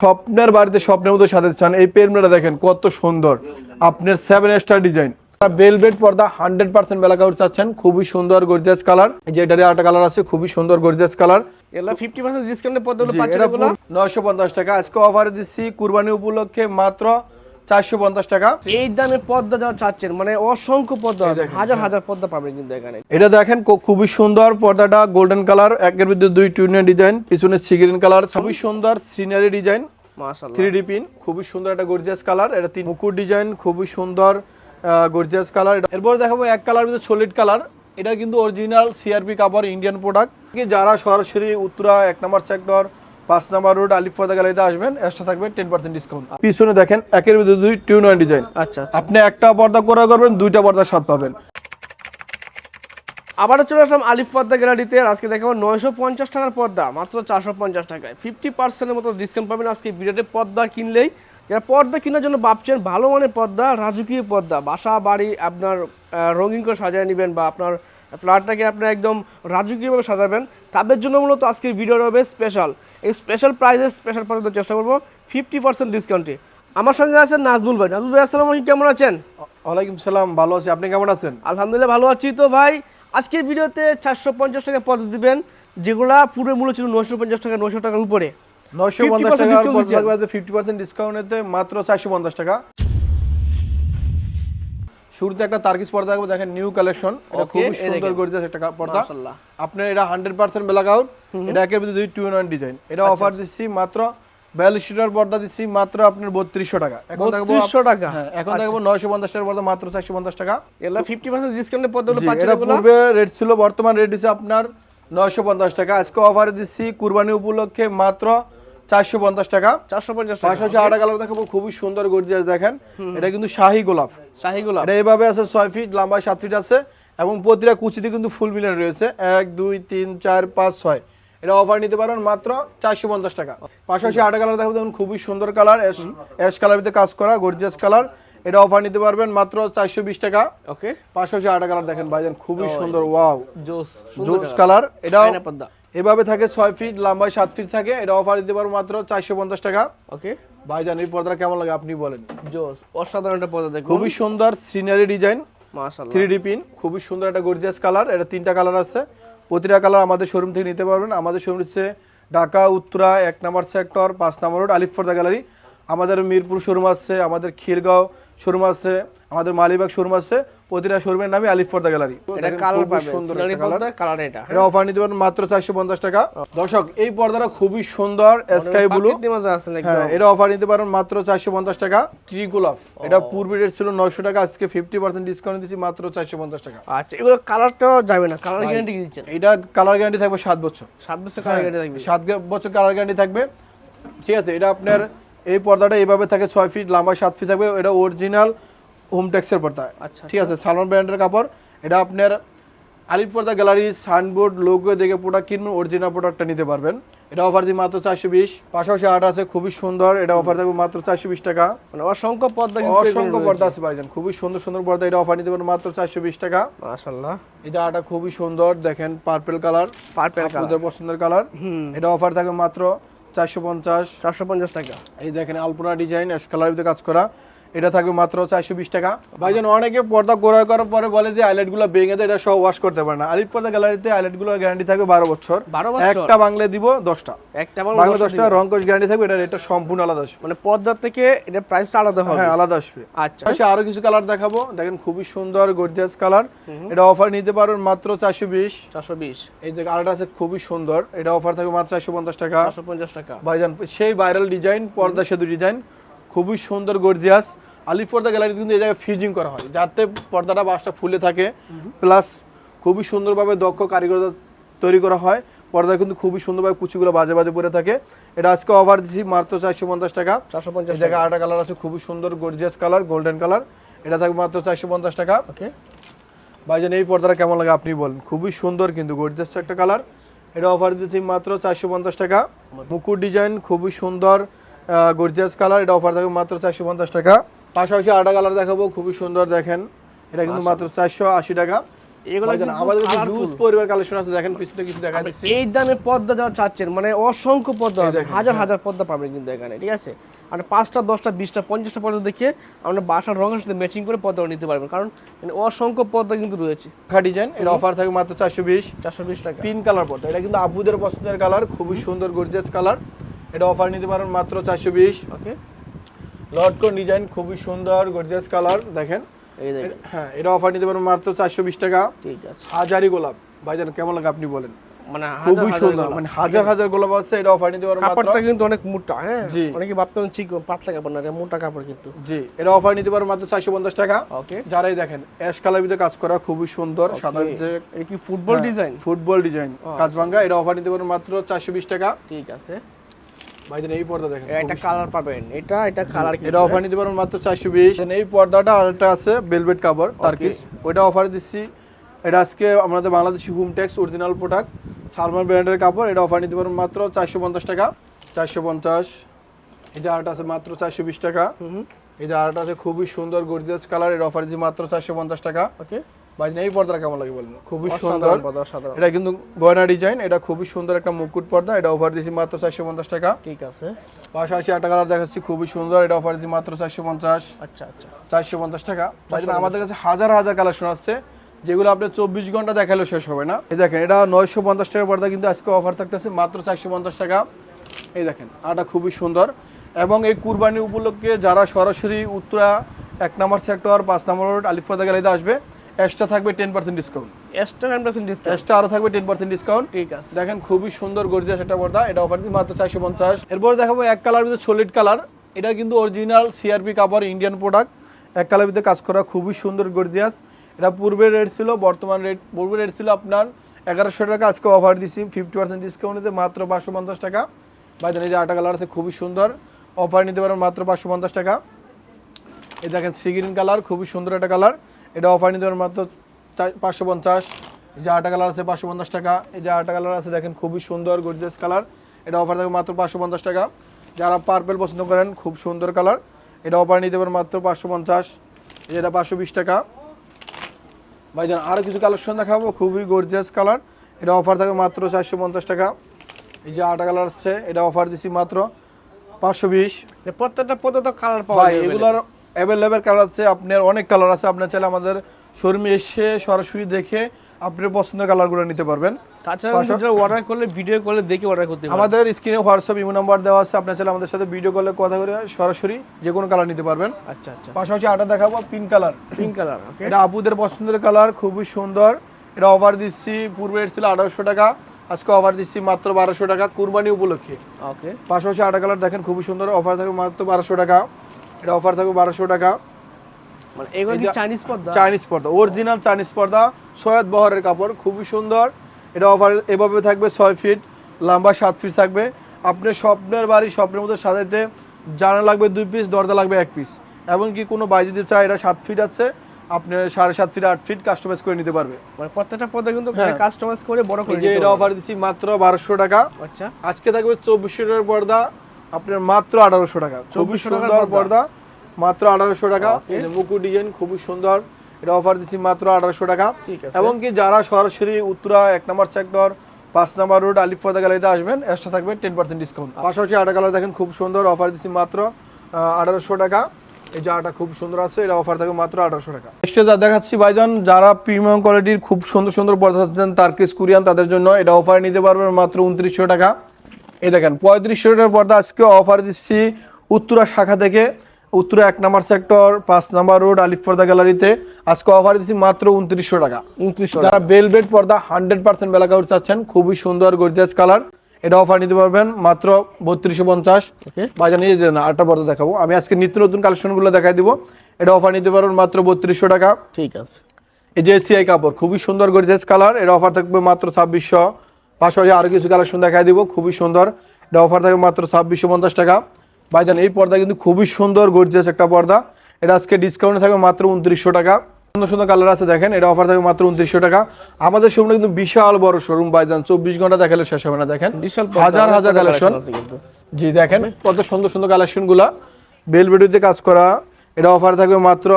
স্বপ্নের বাড়িতে স্বপ্নের মতো সাজাতে চান, এই পেনটা দেখেন কত সুন্দর। আপনার 7 স্টার ডিজাইন বেলভেট পর্দা 100% বেলা কাপড় চাচ্ছেন, খুবই সুন্দর গর্জিয়াস কালার। এই যে এটারই আরেকটা কালার আছে, খুবই সুন্দর গর্জিয়াস কালার। এলা 50% ডিসকাউন্টে পর্দাগুলো পাচ্ছেন এগুলো 950 টাকা। আজকে অফারে দিচ্ছি কুরবানি উপলক্ষে মাত্র 450 টাকা। এই দামে পর্দা যা চাচ্ছেন মানে অসংখ্য পর্দা, হাজার হাজার পর্দা পাবেন কিন্তু এখানে। এটা দেখেন খুবই সুন্দর পর্দাটা, গোল্ডেন কালার, একের ভিতরে দুই টুইনের ডিজাইন, পিছনে সিগ্রিন কালার, খুবই সুন্দর সিনারি ডিজাইন, মাশাআল্লাহ 3D পিন, খুবই সুন্দর একটা গর্জিয়াস কালার। এটা তিন মুকুট ডিজাইন, খুবই সুন্দর গর্জিয়াস কালার। এরপর দেখাবো এক কালার ভিতরে সলিড কালার। এটা কিন্তু অরিজিনাল সিআরপি কাপড়, ইন্ডিয়ান প্রোডাক্ট। যারা সরাসরি উত্তরা 1 নম্বর সেক্টর 5 নম্বর রোড আলিফ পর্দা গ্যালারিতে আসবেন, এক্সট্রা থাকবে 10% ডিসকাউন্ট। পিছনে দেখেন একের ভিতরে দুই টুইন ডিজাইন। আচ্ছা, আপনি একটা পর্দা করে করবেন, দুইটা পর্দার স্বাদ পাবেন। আবারও চলে আসলাম আলিফ পর্দা গ্যালারিতে। আজকে দেখাবো 950 টাকার পর্দা মাত্র 450 টাকায় 50% মতো ডিসকাউন্ট পাবেন আজকে ভিডিওতে। পর্দা কিনলেই, যারা পর্দা কেনার জন্য ভাবছেন ভালো মানের পর্দা, রাজকীয় পর্দা, বাসা বাড়ি আপনার রঙিন করে সাজিয়ে নেবেন বা আপনার ফ্ল্যাটটাকে আপনি একদম রাজকীয়ভাবে সাজাবেন, তাদের জন্য মূলত আজকের ভিডিও হবে স্পেশাল। এই স্পেশাল প্রাইসে স্পেশাল পর্দা চেষ্টা করবো 50% ডিসকাউন্টে। আমার সঙ্গে আছেন নাজমুল ভাই। নাজমুল ভাই আসসালামু আলাইকুম, কেমন আছেন? ওয়ালাইকুম সালাম, ভালো আছি, আপনি কেমন আছেন? আলহামদুলিল্লাহ ভালো আছি। তো ভাই আজকের ভিডিওতে 450 টাকা পর্দা দিবেন, যেগুলা পুরো মূল্য ছিল 950 টাকা, 900 টাকার উপরে। 950 টাকা 50% ডিসকাউন্টেতে মাত্র 450 টাকা। শুরুতে একটা তারকিস পর্দা দেখাবো, দেখেন নিউ কালেকশন, এটা খুব সুন্দর গর্জিয়াস একটা পর্দা। মাশাআল্লাহ আপনার এটা 100% ব্ল্যাক আউট, এটা একের ভিতরে দুই টু ইন ওয়ান ডিজাইন। এটা অফার দিচ্ছি মাত্র 42 লিটার পর্দা দিচ্ছি মাত্র আপনার 3200 টাকা। এখন দেখাবো 3200 টাকা। হ্যাঁ, এখন দেখাবো 950 টাকার পর্দা মাত্র 450 টাকা। এলা 50% ডিসকাউন্টে পর্দাগুলো পাচ্ছেন এটা এগুলো। পূর্বে রেট ছিল, বর্তমান রেট দিচ্ছে আপনার 950 টাকা। আজকে অফারে দিচ্ছি কুরবানি উপলক্ষে মাত্র 450 টাকা। 450 টাকা। পাশাপাশি আরেকটা কালার দেখাবো, খুবই সুন্দর গর্জিয়াস। দেখেন এটা কিন্তু শাহী গোলাপ। শাহী গোলাপ এটা এইভাবে আছে, 6 ফিট লম্বা, 7 ফিট আছে এবং প্রতিটা কুচিতে কিন্তু ফুল মিলানো রয়েছে, 1 2 3 4 5 6। এটা অফার নিতে পারেন মাত্র 450 টাকা। পাশাপাশি আরেকটা কালার দেখাবো, দেখুন খুবই সুন্দর কালার, অ্যাশ কালারের কাজ করা গর্জিয়াস কালার। এটা অফার নিতে পারবেন মাত্র 420 টাকা। ওকে। পাশাপাশি আরেকটা কালার দেখেন ভাইজান, খুবই সুন্দর, ওয়াও জোস জোস কালার। এটা পর্দা এভাবে থাকে, 6 ফিট লম্বা, 7 ফিট থাকে। এটা অফার দিতে পারবো মাত্র 450 টাকা। ওকে ভাইজান এই পর্দাটা কেমন লাগে আপনি বলেন? জোস, অসাধারণ একটা পর্দা দেখুন, খুবই সুন্দর সিনারি ডিজাইন, মাশাআল্লাহ 3D পিন, খুবই সুন্দর একটা গর্জিয়াস কালার। এটা 3টা কালার আছে, প্রতিটা কালার আমাদের শোরুম থেকে নিতে পারবেন। আমাদের শোরুম হচ্ছে ঢাকা উত্তরা 1 নম্বর সেক্টর 5 নম্বর রোড আলিফ পর্দা গ্যালারি। আমাদের মিরপুর শোরুম আছে, আমাদের খিলগাঁও শোরুম আছে, আমাদের মালিবাগ শোরুম আছে। প্রতিটা শোরুমের নামই আলিফ পর্দা গ্যালারি। এটা কালার পাবেন, সুন্দর সিনারি একটা কালার। পর্দা কালার এটা। এটা অফার নিতে পারেন মাত্র 450 টাকা। দর্শক এই পর্দাটা খুবই সুন্দর, স্কাই ব্লু। হ্যাঁ, এটা অফার নিতে পারেন মাত্র 450 টাকা। ট্রি গোলাপ, এটা পূর্বে রেট ছিল 900 টাকা, আজকে 50% ডিসকাউন্ট দিচ্ছি মাত্র 450 টাকা। আচ্ছা, এগুলো কালারটা যাবে না, কালার গ্যারান্টি কি দিচ্ছেন? এটা কালার গ্যারান্টি থাকবে 7 বছর। 7 বছর কালার গ্যারান্টি থাকবে। 7 বছর কালার গ্যারান্টি থাকবে, ঠিক আছে। এটা আপনার এই পর্দাটা এইভাবে থাকে, 6 ফিট লম্বা, 7 ফিট থাকবে। এটা অরিজিনাল হোম টেক্সের পর্দা। আচ্ছা, ঠিক আছে, সালমান ব্র্যান্ডের কাপড়। এটা আপনার আলিফ পর্দা গ্যালারি সাইনবোর্ড লোগো দেখে প্রোডাক্ট কিনুন, অরিজিনাল প্রোডাক্টটা নিতে পারবেন। এটা অফার দিই মাত্র 420। পাশাপাশি আট আছে খুবই সুন্দর, এটা অফার থাকবে মাত্র 420 টাকা। মানে অসংখ্য পর্দা, অসংখ্য পর্দা আছে ভাইজান, খুবই সুন্দর সুন্দর পর্দা। এটা অফার নিতে পারবেন মাত্র 420 টাকা। মাশাআল্লাহ, এটা আটা খুবই সুন্দর, দেখেন পার্পল কালার, পার্পল কালার আপনাদের পছন্দের কালার। এটা অফার থাকবে মাত্র 450 টাকা। এই দেখেন আলপনা ডিজাইন, অ্যাশ কালারের ভিতরে কাজ করা। এটা থাকবে মাত্র 420 টাকা। ভাইজান অনেকে পর্দা ক্রয় করার পরে বলে যে আইলেটগুলো ভেঙে দেয়, এটা সব ওয়াশ করতে পারে না। আলিফ পর্দা গ্যালারিতে আইলেটগুলোর গ্যারান্টি থাকবে 12 বছর। একটা বাংলা দিব 10টা, একটা বাংলা 10টা রংকশ গ্যারান্টি থাকবে। এটা রেটটা সম্পূর্ণ আলাদা আসবে, মানে পর্দা থেকে এটা প্রাইসটা আলাদা হবে। হ্যাঁ, আলাদা আসবে। আচ্ছা, আরো কিছু কালার দেখাবো, দেখেন খুবই সুন্দর গর্জিয়াস কালার। এটা অফার নিতে পারবেন মাত্র 420। এই যে আরেকটা আছে খুবই সুন্দর, এটা অফার থাকবে মাত্র 450 টাকা। 450 টাকা ভাইজান সেই ভাইরাল ডিজাইন, পর্দা সেতু ডিজাইন, খুবই সুন্দর গর্জিয়াস। আলিফ পর্দা গ্যালারিতে কিন্তু এই জায়গায় ফিউজিং করা হয়, যাতে পর্দাটা বাসটা ফুলে থাকে, প্লাস খুবই সুন্দরভাবে দক্ষ কারিগর তৈরি করা হয়। পর্দা কিন্তু খুবই সুন্দরভাবে কুচিগুলো বাজে বাজে পরে থাকে। এটা আজকে অফার দিচ্ছি মাত্র 450 টাকা। 450 এই জায়গায় আরেকটা কালার আছে, খুবই সুন্দর গর্জিয়াস কালার, গোল্ডেন কালার। এটা থাকবে মাত্র 450 টাকা। ওকে ভাইজান এই পর্দাটা কেমন লাগে আপনি বলেন? খুবই সুন্দর কিন্তু গর্জিয়াস একটা কালার। এটা অফার দিচ্ছি মাত্র 450 টাকা। মুকুট ডিজাইন, খুবই সুন্দর গর্জিয়াস কালার। এটা অফার থাকবে মাত্র 450 টাকা। পাশাপাশি আরেকটা কালার দেখাবো, খুবই সুন্দর, দেখেন এটা কিন্তু মাত্র 480 টাকা। এগুলো ভাইজান আমাদের কাছে হিউজ পরিবার কালেকশন আছে, দেখেন পিছনে কিছু দেখা দিচ্ছি। এই দামে পর্দা যারা চাচ্ছেন মানে অসংখ্য পর্দা এই দেখেন, হাজার হাজার পর্দা পাবেন কিন্তু এখানে, ঠিক আছে। আর 5টা 10টা 20টা 50টা পর্দা দেখিয়ে আমরা বাসার রঙের সাথে ম্যাচিং করে পর্দা নিতে পারবেন, কারণ মানে অসংখ্য পর্দা কিন্তু রয়েছে। খা ডিজাইন, এটা অফার থাকবে মাত্র 420 টাকা। পিঙ্ক কালার পর্দা, এটা কিন্তু আপুদের পছন্দের কালার, খুবই সুন্দর গর্জিয়াস কালার। এটা অফার নিতে পারেন মাত্র 420। ওকে, লটকন ডিজাইন, খুবই সুন্দর গর্জিয়াস কালার, দেখেন। এই দেখেন, হ্যাঁ, এটা অফার নিতে পারেন মাত্র 420 টাকা। ঠিক আছে। হাজারি গোলাপ ভাইজান কেমন লাগে আপনি বলেন, মানে খুবই সুন্দর, মানে হাজার হাজার গোলাপ আছে। এটা অফার নিতে পারেন মাত্র, কাপড়টা কিন্তু অনেক মোটা, হ্যাঁ জি। অনেকে ভাবতেন চিকন পাতলা কাপড় না, এটা মোটা কাপড় কিন্তু। জি, এটা অফার নিতে পারেন মাত্র 450 টাকা। ওকে, যারাই দেখেন অ্যাশ কালার ভিতরে কাজ করা, খুবই সুন্দর সাদা যে এটা কি ফুটবল ডিজাইন? ফুটবল ডিজাইন কাজ ভাঙ্গা, এটা অফার নিতে পারেন মাত্র 420 টাকা। ঠিক আছে। ভাইজান এই পর্দা দেখেন, এটা কালার পাবেন, এটা কালার কি? এটা অফার নিতে পারেন মাত্র 420। এই পর্দাটা আরেকটা আছে ভেলভেট কাপড় টার্কিশ, ওইটা অফার দিচ্ছি। এটা আজকে আমাদের Bangladeshi Hometex original product Salman ব্র্যান্ডের কাপড়, এটা অফার নিতে পারেন মাত্র 450 টাকা। 450। এই যে আরেকটা আছে মাত্র 420 টাকা। এই যে আরেকটা আছে খুবই সুন্দর গর্জিয়াস কালার, এটা অফার দিচ্ছি মাত্র 450 টাকা। ওকে, ভাইজান এই পর্দাটা কেমন লাগে বলেন, খুবই সুন্দর। সাধারণ, এটা কিন্তু গয়না ডিজাইন, এটা খুবই সুন্দর একটা মুকুট পর্দা, এটা অফার দিচ্ছি মাত্র 450 টাকা। ঠিক আছে। পাশাপাশি একটা কালার দেখাচ্ছি খুবই সুন্দর, এটা অফার দিচ্ছি মাত্র 450। আচ্ছা আচ্ছা, 450 টাকা। ভাইজান আমাদের কাছে হাজার হাজার কালেকশন আছে, যেগুলো আপনি 24 ঘন্টা দেখালেও শেষ হবে না। এই দেখেন, এটা 950 টাকা পর্দা, কিন্তু আজকে অফার থাকতেছে মাত্র 450 টাকা। এই দেখেন, আটা খুবই সুন্দর। এবং এই কুরবানি উপলক্ষে যারা সরাসরি উত্তরা 1 নম্বর সেক্টর 5 নম্বর রোড আলিফাদা গ্যালারিতে আসবে, এক্সট্রা থাকবে 10% ডিসকাউন্ট। এক্সট্রা 10% ডিসকাউন্ট, এক্সট্রা আরো থাকবে 10% ডিসকাউন্ট। ঠিক আছে। দেখেন খুবই সুন্দর গর্জিয়াস একটা পর্দা, এটা অফার দিচ্ছি মাত্র 450। এরপর দেখাবো এক কালার ভিতরে সলিড কালার, এটা কিন্তু অরিজিনাল সিআরপি কাপড়, ইন্ডিয়ান প্রোডাক্ট, এক কালার ভিতরে কাজ করা, খুবই সুন্দর গর্জিয়াস। এটা পূর্বের রেট ছিল, বর্তমান রেট, পূর্বের রেট ছিল আপনার 1100 টাকা, আজকে অফার দিচ্ছি 50% ডিসকাউন্টে মাত্র 550 টাকা। ভাইজান এই যে আটা কালার আছে খুবই সুন্দর, অফার নিতে পারেন মাত্র 550 টাকা। এই দেখেন সি গ্রিন কালার, খুবই সুন্দর একটা কালার, এটা অফার নিতে পারেন মাত্র 550। এই যে আটা কালার আছে 550 টাকা। এই যে আটা কালার আছে দেখেন খুবই সুন্দর গর্জিয়াস কালার, এটা অফার থাকবে মাত্র 550 টাকা। যারা পার্পল পছন্দ করেন, খুব সুন্দর কালার, এটা অফার নিতে পারেন মাত্র 550। এটা 520 টাকা। ভাইজান আরও কিছু কালেকশন দেখাবো, খুবই গর্জিয়াস কালার, এটা অফার থাকবে মাত্র 450 টাকা। এই যে আটা কালার আছে, এটা অফার দিচ্ছি মাত্র 520। প্রত্যেকটা পদ্ধতি কালার পাওয়া ভাই যাবে, এগুলোর অ্যাভেলেবেল কালার আছে, আপনার অনেক কালার আছে, আপনার চাইলে আমাদের শোরুমে এসে সরাসরি দেখে আপনার পছন্দের কালারগুলো নিতে পারবেন। তাছাড়া যারা অর্ডার করলে ভিডিও কলে দেখে অর্ডার করতে পারবেন। আমাদের স্ক্রিনে হোয়াটসঅ্যাপ ইমো নাম্বার দেওয়া আছে, আপনার চাইলে আমাদের সাথে ভিডিও কলে কথা বলে সরাসরি যে কোনো কালার নিতে পারবেন। আচ্ছা আচ্ছা, পাশাপাশি আটা দেখাবো পিঙ্ক কালার। পিঙ্ক কালার, ওকে, এটা আপুদের পছন্দের কালার, খুবই সুন্দর, এটা অফার দিচ্ছি, পূর্বে রেট ছিল 1800 টাকা, আজকে অফার দিচ্ছি মাত্র 1200 টাকা কুরবানি উপলক্ষে। ওকে, পাশাপাশি আটা কালার দেখেন খুবই সুন্দর, অফার থাকবে মাত্র 1200 টাকা। এটা অফার থাকবে 1200 টাকা। মানে এগুলো কি চাইনিজ পর্দা? চাইনিজ পর্দা, অরিজিনাল চাইনিজ পর্দা, সৈয়দ বহরের কাপড়, খুবই সুন্দর। এটা অফার এভাবে থাকবে 6 ফিট লম্বা, 7 ফিট থাকবে। আপনার স্বপ্নের বাড়ি স্বপ্নের মতো সাজাইতে জানা লাগবে 2 পিস, দরজা লাগবে 1 পিস। এমনকি কোনো বাই যদি চায়, এটা 7 ফিট আছে, আপনি 7.5 ফিট 8 ফিট কাস্টমাইজ করে নিতে পারবে। মানে প্রত্যেকটা পর্দা কিন্তু হ্যাঁ, কাস্টমাইজ করে বড় করে এই যে নিতে এটা পারবেন। অফার দিচ্ছি মাত্র 1200 টাকা। আচ্ছা, আজকে থাকবে 2400 টাকার পর্দা, আপনার মাত্র 1800 টাকা। 2400 টাকার সুন্দর পর্দা, মাত্র 1800 টাকা। Okay. এই যে মুকুট ডিজাইন খুবই সুন্দর, এটা অফার দিচ্ছি মাত্র 1800 টাকা। ঠিক আছে। এবং কি যারা সরাসরি উত্তরা 1 নম্বর সেক্টর 5 নম্বর রোড আলিফাদা গ্যালারিতে আসবেন, এক্সট্রা থাকবে 10% ডিসকাউন্ট। পাশাপাশি আটা কালার দেখেন খুব সুন্দর, অফার দিচ্ছি মাত্র 1800 টাকা। এই যে আটা খুব সুন্দর আছে, এটা অফার থাকবে মাত্র 1800 টাকা। নেক্সটে যা দেখাচ্ছি ভাইজান, যারা প্রিমিয়াম কোয়ালিটির খুব সুন্দর সুন্দর পর্দা চাচ্ছেন টার্কিশ কোরিয়ান, তাদের জন্য এটা অফার নিতে পারবেন মাত্র 2900 টাকা। এই দেখেন 3500 টাকার পর্দা আজকে অফার দিচ্ছি উত্তরা শাখা থেকে, উত্তরা 1 নম্বর সেক্টর 5 নম্বর রোড আলিফাদা গ্যালারিতে, আজকে অফার দিচ্ছি মাত্র 2900 টাকা। 2900 যারা বেলভেট পর্দা 100% বেলাকাউট চাচ্ছেন, খুবই সুন্দর গর্জিয়াস কালার, এটা অফার নিতে পারবেন মাত্র 3250। ওকে, ভাইজান নিয়ে দেন আটটা পর্দা দেখাবো, আমি আজকে নিত্য নতুন কালেকশনগুলো দেখাই দিব। এটা অফার নিতে পারবেন মাত্র 3200 টাকা। ঠিক আছে। এই যে সিআই কাপড়, খুবই সুন্দর গর্জিয়াস কালার, এটা অফার থাকবে মাত্র 2600। পাশাপাশি আরো কিছু কালেকশন দেখাই দিব, খুবই সুন্দর, এটা অফার থাকবে মাত্র 2650 টাকা। ভাইজান এই পর্দা কিন্তু খুবই সুন্দর গর্জিয়াস একটা পর্দা, এটা আজকে ডিসকাউন্টে থাকবে মাত্র 2900 টাকা। সুন্দর সুন্দর কালার আছে দেখেন, এটা অফার থাকবে মাত্র 2900 টাকা। আমাদের শোরুমটা কিন্তু বিশাল বড় শোরুম ভাইজান, 24 ঘন্টা দেখালে শেষ হবে না। দেখেন হাজার হাজার কালেকশন, জি দেখেন কত সুন্দর সুন্দর কালেকশন গুলা, বেলভেটে কাজ করা, এটা অফার থাকবে মাত্র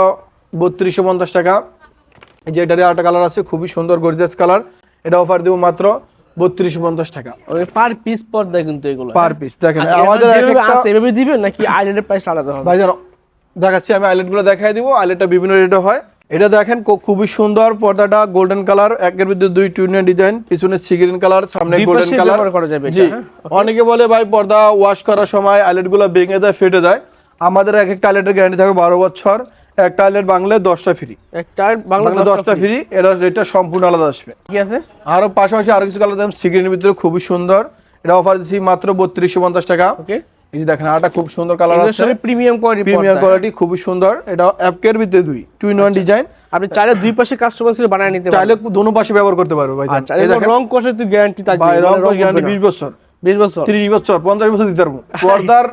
3250 টাকা। এই যে এটারই আরেকটা কালার আছে, খুবই সুন্দর গর্জিয়াস কালার। এটা অফার দিব মাত্র 3250 টাকা ওই পার পিস পর্দা কিন্তু এগুলো পার পিস। দেখেন আচ্ছা, আমাদের এবার এক যেভাবে একটা আছে এভাবে দিবেন নাকি আইল্যান্ডের প্রাইস আলাদা হবে? ভাইজান দেখাচ্ছি, আমি আইলেট গুলো দেখাই দিব। আইলেটটা বিভিন্ন রেটে হয়। এটা দেখেন খুবই সুন্দর, পর্দাটা গোল্ডেন কালার, একের ভিতরে দুই টুইনের ডিজাইন, পিছনে সি গ্রিন কালার, সামনে দুই গোল্ডেন পাশে কালার ব্যবহার করা যাবে জি। এটা, হ্যাঁ? অনেকে বলে ভাই পর্দা ওয়াশ করার সময় আইলেট গুলো ভেঙে যায়, ফেটে যায়। আমাদের এক একটা আইলেটের গ্যারান্টি থাকবে 12 বছর। একটা আইলেট বাংলায় 10টা ফ্রি, একটা বাংলা বাংলা 10টা ফ্রি। এটা রেটটা সম্পূর্ণ আলাদা আসবে। কি আছে? আরো পাশাপাশি আরো কিছু কালার দেখেন সি গ্রিনের ভিতরে খুবই সুন্দর। এটা অফার দিচ্ছি মাত্র 3250 টাকা। ওকে, এই যে দেখেন আরেকটা খুব সুন্দর কালার এগুলো আছে, সবই প্রিমিয়াম কোয়ালিটি প্রিমিয়াম কোয়ালিটি, খুবই সুন্দর। এটা অ্যাপকের ভিতরে দুই টুইন ওয়ান ডিজাইন। আপনি চাইলে দুই পাশে কাস্টমাইজ করে বানায় নিতে চাইলে পারবেন। দোনো পাশে ব্যবহার করতে পারবে ভাই। আচ্ছা, এগুলো রং কোষে তুই গ্যারান্টি থাকবে, ভাই রং মানে গ্যারান্টি উঠবে না। 20 বছর, 20 বছর 30 বছর, 50 বছর দিতে পারবো। পর্দার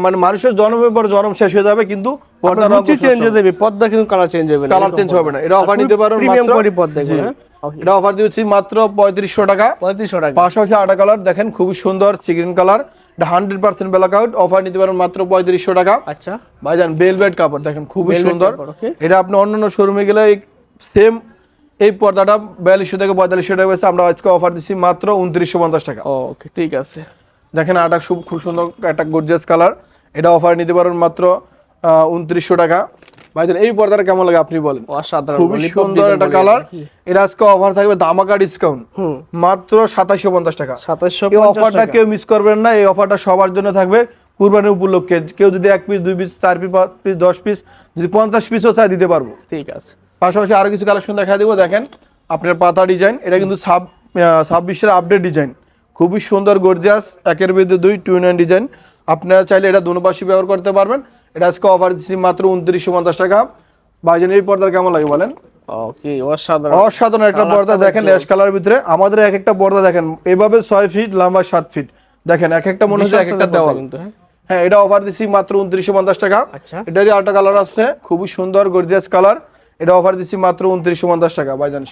মানে মানুষের জন্মের পর জন্ম শেষ হয়ে যাবে, কিন্তু পর্দার রং রুচি চেঞ্জ হয়ে যাবে, পর্দা কিন্তু কালার চেঞ্জ হবে না, কালার চেঞ্জ হবে না। এটা অফার নিতে পারবেন প্রিমিয়াম মাত্র, কোয়ালিটি পর্দা জি। এগুলো, হ্যাঁ? ওকে, এটা অফার দিচ্ছি মাত্র 3500 টাকা। 3500 টাকা। পাশাপাশি আটা কালার দেখেন খুবই সুন্দর সি গ্রিন কালার, এটা 100% ব্ল্যাক আউট। অফার নিতে পারেন মাত্র 3500 টাকা। আচ্ছা, ভাইজান ভেলভেট কাপড় দেখেন খুবই Velvet সুন্দর। কাপড়, okay। এটা আপনি অন্যান্য শোরুমে গেলে সেম এই পর্দাটা 4200 থেকে 4500 টাকা বেশি, আমরা আজকে অফার দিচ্ছি মাত্র 2950 টাকা। ওকে, ঠিক আছে। দেখেন আটা খুব সুন্দর একটা গর্জিয়াস কালার। এটা অফার নিতে পারেন মাত্র 2900 টাকা। ভাইজান এই পর্দাটা কেমন লাগে আপনি বলেন? অসাধারণ, খুবই lollipop সুন্দর design একটা বলে কালার। নাকি? এটা আজকে অফার থাকবে ধামাকা ডিসকাউন্ট হুম, মাত্র 2750 টাকা। 2750 এই অফারটা কেউ মিস করবেন না। এই অফারটা সবার জন্য থাকবে কুরবানির উপলক্ষে। কেউ যদি 1 piece 2 piece 4 piece 5 piece 10 piece যদি 50 পিসও চাই দিতে পারবো। ঠিক আছে। পাশাপাশি আরো কিছু কালেকশন দেখা দিব। দেখেন আপনার পাতা ডিজাইন, এটা কিন্তু 26-এর আপডেট ডিজাইন, খুবই সুন্দর গর্জিয়াস, একের ভিতরে দুই টুইন ওয়ান ডিজাইন। আপনারা চাইলে এটা দুনো পাশে ব্যবহার করতে পারবেন। এটা আজকে অফার দিচ্ছি মাত্র 2950 টাকা। ভাইজান এই পর্দা কেমন লাগে বলেন? ওকে, অসাধারণ, অসাধারণ একটা পর্দা দেখেন অ্যাশ কালারের ভিতরে। আমাদের এক একটা পর্দা দেখেন এভাবে 6 ফিট লম্বা, 7 ফিট, দেখেন এক একটা মনে হচ্ছে এক একটা দেওয়াল কিন্তু, হ্যাঁ? হ্যাঁ, এটা অফার দিচ্ছি মাত্র 2950 টাকা। আচ্ছা, এটারই আরেকটা কালার আছে খুবই সুন্দর গর্জিয়াস কালার। এটা অফার দিচ্ছি মাত্র 2950 টাকা। ভাইজান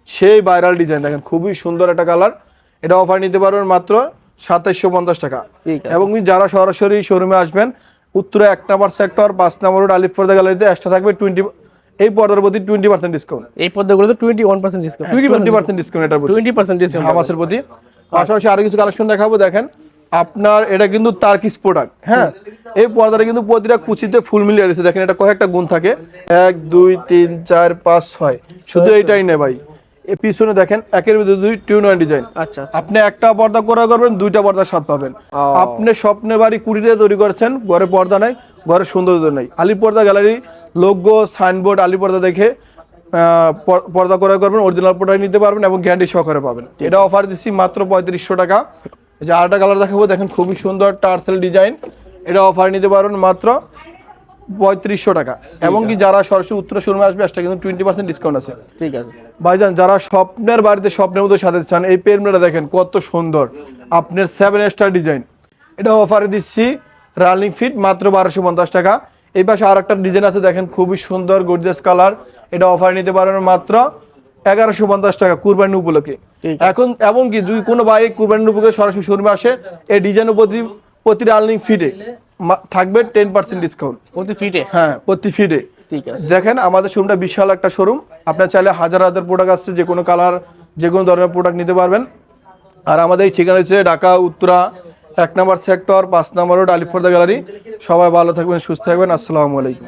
সেই ভাইরাল ডিজাইন দেখেন খুবই সুন্দর একটা কালার। এটা অফার নিতে পারবেন মাত্র 2750 টাকা। ঠিক আছে। এবং যারা সরাসরি শোরুমে আসবেন, উত্তরে 1 নম্বর সেক্টর 5 নম্বর রোড আলিফ পর্দা গ্যালারিতে এক্সট্রা থাকবে 20, এই পর্দার প্রতি 20% ডিসকাউন্ট। এই পর্দাগুলোতে 21% ডিসকাউন্ট, 20% ডিসকাউন্ট এটার প্রতি, 20% ডিসকাউন্ট হামাসের প্রতি। পাশাপাশি আরো কিছু কালেকশন দেখাবো। দেখেন আপনার এটা কিন্তু টার্কিশ প্রোডাক্ট, হ্যাঁ। এই পর্দাটা কিন্তু প্রতিটা কুচিতে ফুল মিলিয়ে রয়েছে। দেখেন এটা কয়েকটা গুণ থাকে, 1 2 3 4 5 6, শুধু এইটাই নেই ভাই। এই পিছনে দেখেন একের ভিতরে দুই টুইন ওয়ান ডিজাইন। আচ্ছা, আপনি একটা পর্দা করা করবেন, দুইটা পর্দার স্বাদ পাবেন। আপনি স্বপ্নের বাড়ি কুড়িতে তৈরি করছেন, ঘরে পর্দা নাই, ঘরে সৌন্দর্য নাই, আলি পর্দা গ্যালারি লোগো সাইনবোর্ড আলি পর্দা দেখে পর্দা ক্রয় করবেন, অরিজিনাল প্রোডাক্ট নিতে পারবেন এবং গ্যারান্টি সহকারে পাবেন। এটা অফার দিচ্ছি মাত্র 3500 টাকা। এই যে আরেকটা কালার দেখাবো, দেখেন খুবই সুন্দর টার্সেল ডিজাইন। এটা অফার নিতে পারবেন মাত্র 3500 টাকা। এবং কি যারা সরাসরি উত্তর শোরুমে আসবে, এটা কিন্তু 20% ডিসকাউন্ট আছে। ঠিক আছে। ভাইজান যারা স্বপ্নের বাড়িতে স্বপ্নের মতো সাজাতে চান, এই পেনটা দেখেন কত সুন্দর, আপনার 7 স্টার ডিজাইন। এটা অফারে দিচ্ছি রানিং ফিট মাত্র 1250 টাকা। এই পাশে আর একটা ডিজাইন আছে দেখেন খুবই সুন্দর গর্জিয়াস কালার। এটা অফার নিতে পারবেন মাত্র 1150 টাকা কুরবানি উপলক্ষে। এখন এবং কি যদি কোনো ভাই কুরবানি উপলক্ষে সরাসরি শোরুমে আসে, এই ডিজাইনের প্রতি রানিং ফিটে থাকবে 10% ডিসকাউন্ট প্রতি ফিটে, হ্যাঁ, প্রতি ফিটে। ঠিক আছে। দেখেন আমাদের শোরুমটা বিশাল একটা শোরুম, আপনার চাইলে হাজার হাজার প্রোডাক্ট আসছে, যে কোনো কালার যে কোনো ধরনের প্রোডাক্ট নিতে পারবেন। আর আমাদের এই ঠিকানা হচ্ছে ঢাকা উত্তরা 1 নম্বর সেক্টর 5 নম্বর রোড আলিফ পর্দা গ্যালারি। সবাই ভালো থাকবেন, সুস্থ থাকবেন। আসসালামু আলাইকুম।